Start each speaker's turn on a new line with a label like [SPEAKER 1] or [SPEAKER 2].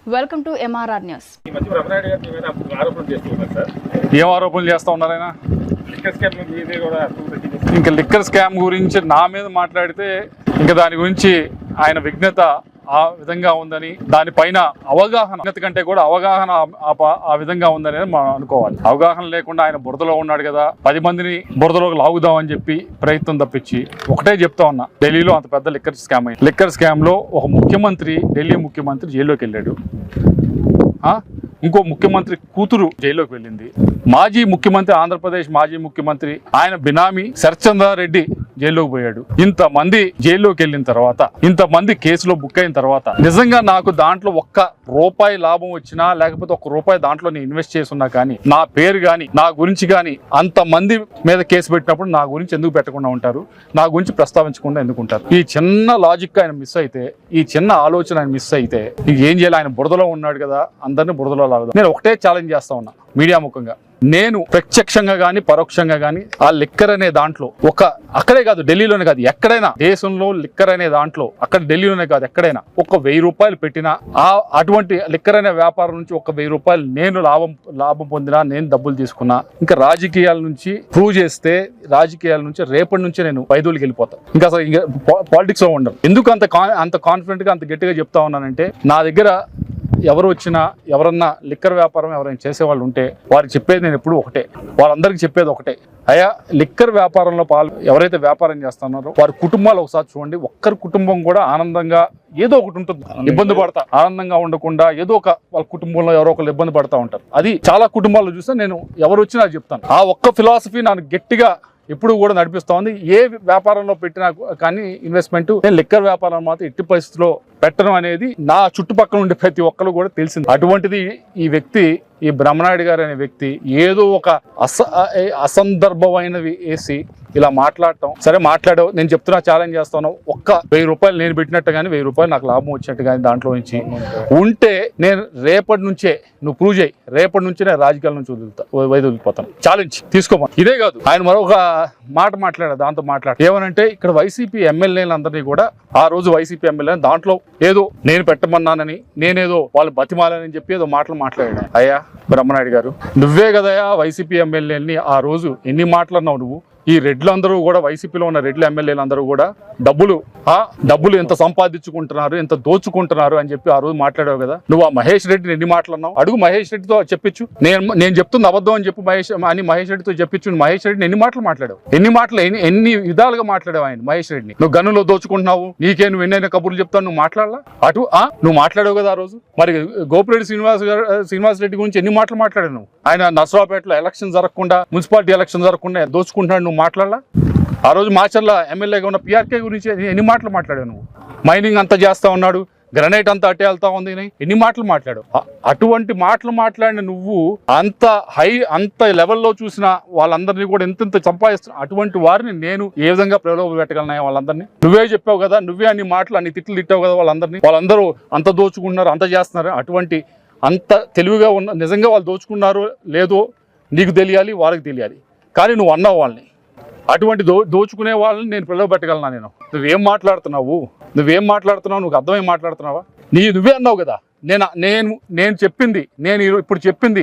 [SPEAKER 1] Welcome to MRR news.
[SPEAKER 2] ఏం ఆరోపణలు చేస్తా ఉన్నారు ఆయన? ఇంకా లిక్కర్ స్కామ్ గురించి నా మీద మాట్లాడితే ఇంకా దాని గురించి ఆయన విఘ్నత ఆ విధంగా ఉందని, దానిపైన అవగాహన కంటే కూడా అవగాహన ఆ విధంగా ఉందని మనం అనుకోవాలి. అవగాహన లేకుండా ఆయన బురదలో ఉన్నాడు కదా, 10 మందిని బురదలోకి లాగుదామని చెప్పి ప్రయత్నం తప్పించి ఒకటే చెప్తా ఉన్నా, ఢిల్లీలో అంత పెద్ద లిక్కర్ స్కామ్ అయింది. లిక్కర్ స్కామ్ లో ఒక ముఖ్యమంత్రి, ఢిల్లీ ముఖ్యమంత్రి జైల్లోకి వెళ్ళాడు. ఇంకో ముఖ్యమంత్రి కూతురు జైల్లోకి వెళ్ళింది. మాజీ ముఖ్యమంత్రి, ఆంధ్రప్రదేశ్ మాజీ ముఖ్యమంత్రి ఆయన బినామీ శరత్చంద్రారెడ్డి జైల్లోకి పోయాడు. ఇంతమంది జైల్లోకి వెళ్ళిన తర్వాత, ఇంతమంది కేసులో బుక్ అయిన తర్వాత నిజంగా నాకు దాంట్లో ₹1 లాభం వచ్చినా, లేకపోతే ₹1 దాంట్లో నేను ఇన్వెస్ట్ చేసున్నా కానీ, నా పేరు కానీ, నా గురించి కానీ అంతమంది మీద కేసు పెట్టినప్పుడు నా గురించి ఎందుకు పెట్టకుండా ఉంటారు? నా గురించి ప్రస్తావించకుండా ఎందుకు ఉంటారు? ఈ చిన్న లాజిక్ ఆయన మిస్ అయితే, ఈ చిన్న ఆలోచన ఆయన మిస్ అయితే ఏం చేయాలి? ఆయన బురదలో ఉన్నాడు కదా, అందరినీ బురదలో లాగుదాం. నేను ఒకటే ఛాలెంజ్ చేస్తా ఉన్నా మీడియా ముఖంగా. నేను ప్రత్యక్షంగా గానీ పరోక్షంగా గానీ ఆ లిక్కర్ అనే దాంట్లో అక్కడే కాదు, ఢిల్లీలోనే కాదు, ఎక్కడైనా దేశంలో లిక్కర్ అనే దాంట్లో, అక్కడ ఢిల్లీలోనే కాదు ఎక్కడైనా ₹1000 పెట్టినా, అటువంటి లిక్కర్ అనే వ్యాపారం నుంచి ₹1000 నేను లాభం పొందినా, నేను డబ్బులు తీసుకున్నా, ఇంకా రాజకీయాల నుంచి ప్రూవ్ చేస్తే, రాజకీయాల నుంచి రేపటి నుంచి నేను వైదొలికి వెళ్ళిపోతాను. ఇంకా అసలు పాలిటిక్స్ లో ఉండను. ఎందుకు అంత కాన్ఫిడెంట్ గా, అంత గట్టిగా చెప్తా ఉన్నానంటే, నా దగ్గర ఎవరు వచ్చినా, ఎవరన్నా లిక్కర్ వ్యాపారం ఎవరైనా చేసేవాళ్ళు ఉంటే వారికి చెప్పేది నేను ఎప్పుడు ఒకటే, వాళ్ళందరికీ చెప్పేది ఒకటే, అయ్యా లిక్కర్ వ్యాపారంలో ఎవరైతే వ్యాపారం చేస్తున్నారో వారి కుటుంబాలు ఒకసారి చూడండి. ఒక్కరి కుటుంబం కూడా ఆనందంగా ఏదో ఒకటి ఉంటుంది. ఇబ్బంది పడతా, ఆనందంగా ఉండకుండా ఏదో వాళ్ళ కుటుంబంలో ఎవరో ఒకరు ఇబ్బంది పడతా ఉంటారు. అది చాలా కుటుంబాల్లో చూస్తే నేను ఎవరు వచ్చినా చెప్తాను. ఆ ఒక్క ఫిలాసఫీ నాకు గట్టిగా ఇప్పుడు కూడా నడిపిస్తా ఉంది. ఏ వ్యాపారంలో పెట్టినా కానీ ఇన్వెస్ట్మెంట్, నేను లిక్కర్ వ్యాపారం మాత్రం ఎట్టి పరిస్థితిలో పెట్టడం అనేది నా చుట్టుపక్కల ఉండే ప్రతి ఒక్కరు కూడా తెలిసింది. అటువంటిది ఈ వ్యక్తి, ఈ బ్రహ్మనాయుడు గారు అనే వ్యక్తి ఏదో ఒక అసందర్భమైనవి వేసి ఇలా మాట్లాడటం. సరే మాట్లాడావు, నేను చెప్తున్నా, ఛాలెంజ్ చేస్తాను. ₹1000 నేను పెట్టినట్టు కానీ ₹1000 నాకు లాభం వచ్చినట్టు కానీ దాంట్లో నుంచి ఉంటే నేను రేపటి నుంచే, నువ్వు ప్రూవ్ చేయి, రేపటి నుంచే నేను రాజకీయాల నుంచి వదిలిపోతాను. ఛాలెంజ్ తీసుకోమా. ఇదే కాదు, ఆయన మరొక మాట మాట్లాడారు. దాంతో ఏమనంటే, ఇక్కడ వైసీపీ ఎమ్మెల్యేలందరినీ కూడా, ఆ రోజు వైసీపీ ఎమ్మెల్యే దాంట్లో ఏదో నేను పెట్టమన్నానని, నేనేదో వాళ్ళు బతిమాలని చెప్పి ఏదో మాట్లాడాడు. అయ్యా బ్రహ్మనాయుడు గారు, నువ్వే కదయా వైసీపీ ఎమ్మెల్యేని ఆ రోజు ఎన్ని మాట్లాడినావు నువ్వు? ఈ రెడ్లందరూ కూడా, వైసీపీలో ఉన్న రెడ్ల ఎమ్మెల్యేలందరూ కూడా డబ్బులు ఎంత సంపాదించుకుంటున్నారు, ఎంత దోచుకుంటున్నారు అని చెప్పి ఆ రోజు మాట్లాడావు కదా. నువ్వు ఆ మహేష్ రెడ్డిని ఎన్ని మాట్లాడినావు? అడుగు మహేష్ రెడ్డితో చెప్పించు. నేను చెప్తుంది అబద్ధం అని చెప్పి మహేష్ రెడ్డితో చెప్పించు. మహేష్ రెడ్డిని ఎన్ని మాట్లాడావు? ఎన్ని విధాలుగా మాట్లాడావు ఆయన మహేష్ రెడ్డిని? నువ్వు గనులో దోచుకుంటున్నావు, నీకే నువ్వు ఎన్నైనా కబుర్లు చెప్తావు, నువ్వు మాట్లాడలా? నువ్వు మాట్లాడావు కదా ఆ రోజు. మరి గోపిరెడ్డి శ్రీనివాస్ రెడ్డి గురించి ఎన్ని మాట్లాడావు నువ్వు? ఆయన నర్సరావుపేటలో ఎలక్షన్ జరగకుండా, మున్సిపాలిటీ ఎలక్షన్ జరగకుండా దోచుకుంటున్నాడు, నువ్వు మాట్లాడలా? ఆ రోజు మాచర్ల ఎమ్మెల్యేగా ఉన్న పిఆర్కే గురించి ఎన్ని మాట్లాడావు నువ్వు? మైనింగ్ అంతా చేస్తా ఉన్నాడు, గ్రనైట్ అంతా అట్టే వెళ్తా ఉంది, ఎన్ని మాట్లాడావు? అటువంటి మాట్లాడిన నువ్వు అంత లెవెల్లో చూసిన వాళ్ళందరినీ కూడా ఎంత సంపాదిస్తున్నావు. అటువంటి వారిని నేను ఏ విధంగా ప్రలోభ పెట్టగలనా? వాళ్ళందరినీ నువ్వే చెప్పావు కదా, నువ్వే అన్ని తిట్లు తిట్టావు కదా వాళ్ళందరినీ. వాళ్ళందరూ అంత దోచుకుంటున్నారు, అంత చేస్తున్నారు. అటువంటి అంత తెలివిగా ఉన్న, నిజంగా వాళ్ళు దోచుకున్నారో లేదో నీకు తెలియాలి, వాళ్ళకి తెలియాలి. కానీ నువ్వు అన్నావు వాళ్ళని, అటువంటి దోచుకునే వాళ్ళని నేను ప్రలోభ పెట్టగలనా? నువ్వేం మాట్లాడుతున్నావు? నువ్వు అర్థమై మాట్లాడుతున్నావా? నువ్వే అన్నావు కదా, నేను ఇప్పుడు చెప్పింది